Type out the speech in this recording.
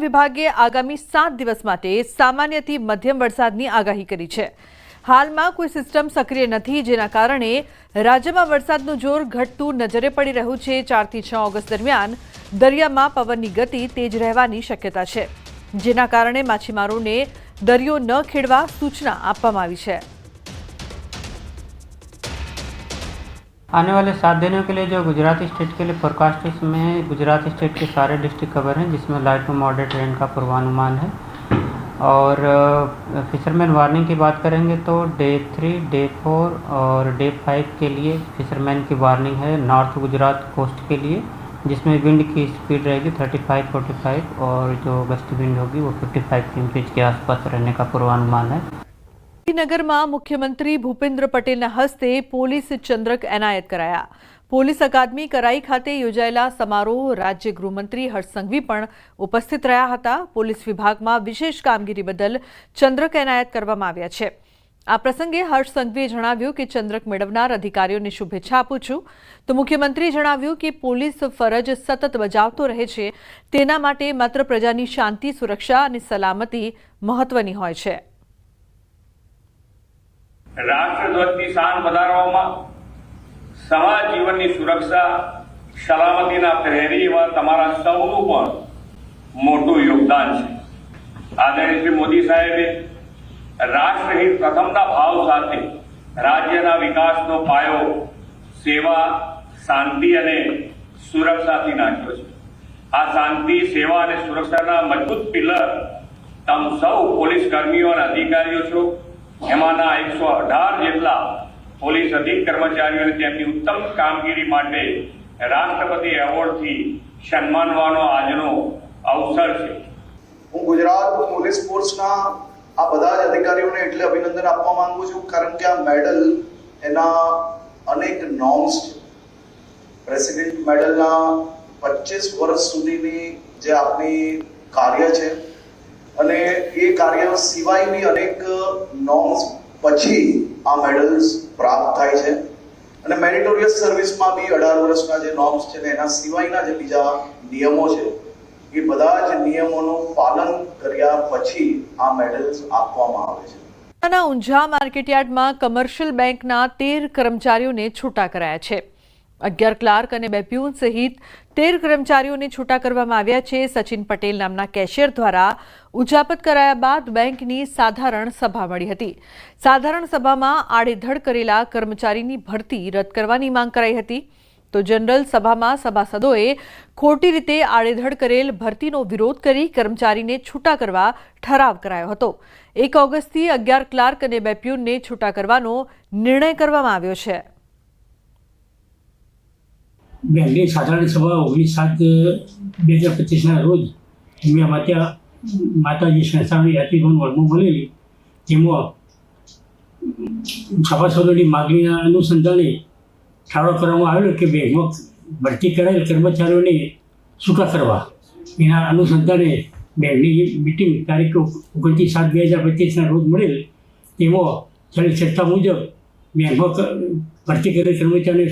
વિભાગે આગામી 7 દિવસ માટે સામાન્યથી મધ્યમ વરસાદની આગાહી કરી છે। હાલમાં કોઈ સિસ્ટમ સક્રિય નથી, જેના કારણે રાજ્યમાં વરસાદનું જોર ઘટતું નજરે પડી રહ્યું છે। 4 થી 6 ઓગસ્ટ દરમિયાન દરિયામાં પવનની ગતિ તેજ રહેવાની શક્યતા છે, જેના કારણે માછીમારોને દરિયો ન ખેડવા સૂચના આપવામાં આવી છે। आने वाले 7 दिनों के लिए जो गुजरात स्टेट के लिए फोरकास्ट है, इसमें गुजरात स्टेट के सारे डिस्ट्रिक्ट कवर हैं, जिसमें लाइट टू मॉडरेट रेन का पूर्वानुमान है। और फिशरमैन वार्निंग की बात करेंगे तो डे 3, डे 4 और डे 5 के लिए फिशरमैन की वार्निंग है नॉर्थ गुजरात कोस्ट के लिए, जिसमें विंड की स्पीड रहेगी 35-45 और जो गस्टी विंड होगी वो 55 किलोमीटर के आसपास रहने का पूर्वानुमान है। नगરમાં मुख्यमंत्री भूपेन्द्र पटेलના હસ્તે પોલીસ ચંદ્રક એનાયત કરાયા। પોલીસ અકાદમી કરાઈ ખાતે યોજાયેલા સમારોહ રાજ્ય ગૃહમંત્રી હર્ષ સંઘવી પણ ઉપસ્થિત રહ્યા હતા। પોલીસ વિભાગમાં વિશેષ કામગીરી બદલ ચંદ્રક એનાયત કરવામાં આવ્યા છે। આ પ્રસંગે હર્ષ સંઘવીએ જણાવ્યું કે ચંદ્રક મેળવનાર અધિકારીઓને શુભેચ્છા આપું છું। તો મુખ્યમંત્રીએ જણાવ્યું કે પોલીસ ફરજ સતત બજાવતો રહે છે, તેના માટે માત્ર પ્રજાની શાંતિ, સુરક્ષા અને સલામતી મહત્વની હોય છે। રાષ્ટ્રધ્વજની શાન વધારવામાં સમાજ જીવનની સુરક્ષા, સલામતીના પ્રહરી એવા તમારા સૌનું પણ મોટું યોગદાન છે। આદરણીય શ્રી મોદી સાહેબે રાષ્ટ્રહિત પ્રથમના ભાવ સાથે રાજ્યના વિકાસનો પાયો સેવા, શાંતિ અને સુરક્ષાથી નાખ્યો છે। આ શાંતિ, સેવા અને સુરક્ષાના મજબૂત પિલર તમે સૌ પોલીસ કર્મીઓ અને અધિકારીઓ છો। એમાંના 118 જેટલા પોલીસ અધિક કર્મચારીઓને તેમની ઉત્તમ કામગીરી માટે રાષ્ટ્રપતિ એવોર્ડથી સન્માનવાનો આજનો અવસર છે। હું ગુજરાત પોલીસ ફોર્સના આ બધા જ અધિકારીઓને એટલે અભિનંદન આપવા માંગુ છું, કારણ કે આ મેડલ એના અનેક નોર્મ્સ છે। પ્રેસિડેન્ટ મેડલના 25 વર્ષ સુધીની જે આપણી કાર્ય છે અને એ કાર્ય સિવાયની અનેક નોર્મ્સ પછી આ મેડલ્સ પ્રાપ્ત થાય છે। અને મેરિટોરિયસ સર્વિસમાં બી 18 વર્ષના જે નોર્મ્સ છે ને એના સિવાયના જે બીજા નિયમો છે એ બધા જ નિયમોનું પાલન કર્યા પછી આ મેડલ્સ આપવામાં આવે છે। ઊંઝા માર્કેટયાર્ડમાં કમર્શિયલ બેંકના 13 કર્મચારીઓને છૂટા કરાયા છે। 11 ક્લાર્ક અને 2 પ્યુન સહિત 13 કર્મચારીઓને છૂટા કરવામાં આવ્યા છે। સચિન પટેલ નામના કેશિયર દ્વારા ઉચાપત કરાયા બાદ બેંકની સાધારણ સભા મળી હતી। સાધારણ સભામાં આડેધડ કરેલા કર્મચારીની ભરતી રદ કરવાની માંગ કરાઈ હતી। તો જનરલ સભામાં સભાસદોએ ખોટી રીતે આડેધડ કરેલ ભરતીનો વિરોધ કરી કર્મચારીને છૂટા કરવા ઠરાવ કરાયો હતો। 1 ઓગસ્ટથી 11 ક્લાર્ક અને 2 પ્યુનને છૂટા કરવાનો નિર્ણય કરવામાં આવ્યો છે। બેંકની સાધારણ સભા 19/7/2025ના રોજ માતાજી સંસ્થાની યાત્રીભવન હોલમાં મળેલી, તેમાં સભાસદોની માગણીના અનુસંધાને ઠરાવ કરવામાં આવેલો કે બેંકમાં ભરતી કરાયેલ કર્મચારીઓને છૂટા કરવા। એના અનુસંધાને બેંકની મિટિંગ તારીખ 29/7/2025ના રોજ મળેલ, તેમાં થયેલ ચર્ચા મુજબ બેંકમાં ભરતી કરેલ કર્મચારીઓને